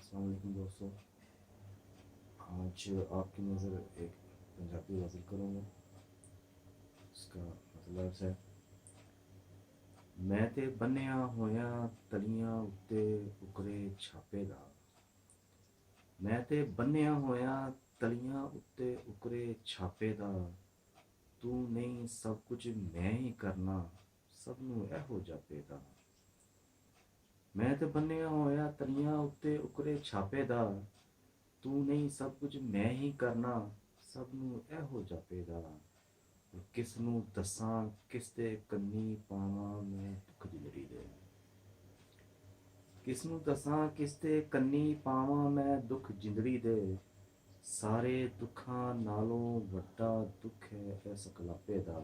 अस्सलाम वालेकुम दोस्तों। आज आपकी नज़र एक पंजाबी गज़ल करूँगा। इसका मतलब है, मैं ते बन्निया होया तलियां उत्ते उकरे छापे दा। मैं ते बन्निया होया तलियां उत्ते उकरे छापे दा। तू नहीं सब कुछ मैं ही करना, सब नू एहो जापे दा। मैं ते बन्निया होया तलियां उत्ते उकरे छापे दा। तू नहीं सब कुछ मैं ही करना, सब नू एहो जापे दा। किस नू दसां किस दे कन्नी पावां मैं दुख जिंदड़ी दे। किस नू दसां किस दे कन्नी पावां मैं दुख जिंदड़ी दे। सारे दुखां नालों वड्डा दुख है इस कलापे दा।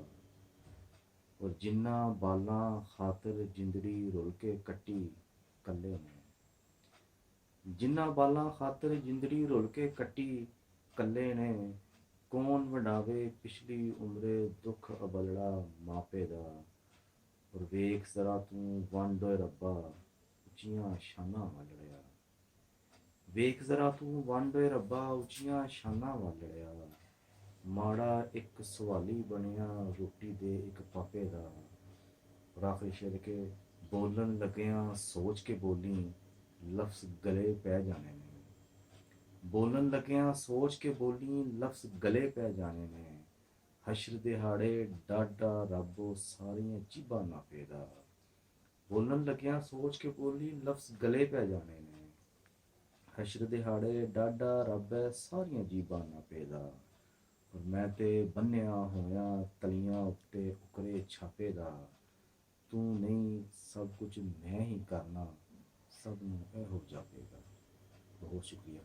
और जिन्ना बालां खातर जिंदड़ी रुल के कट्टी कल्ले ने। जिन्ना बालां खातर जिंदड़ी रुल के कट्टी कल्ले ने। कौन वंडावे पिछली उम्रे दुख अबलड़ा मापे दा। और वेख जरा तू वंड ओए रब्बा उच्चियां शानां वालड़िया। वेख जरा तू वंड ओए रब्बा उच्चियां शानां वालड़िया। माड़ा एक सवाली बनिया रोटी दे एक पापे दा। और आखिरी शेर के बोलन लगियां सोच के बोली लफ्ज गले पै जाने ने। बोलन लगियां सोच के बोली लफ्ज गले पै जाने ने। हशर दिहाड़े डाडा रब सारियां जीबां नापे दा। बोलन लगियां सोच के बोली लफ्ज गले पै जाने ने। हशर दिहाड़े डाडा रब सारियां जीबां नापे दा। और मैं ते बन्निया होया तलियां उत्ते उकरे छापे दा। तू नहीं सब कुछ मैं ही करना, सब नू एहो जापेगा। बहुत शुक्रिया।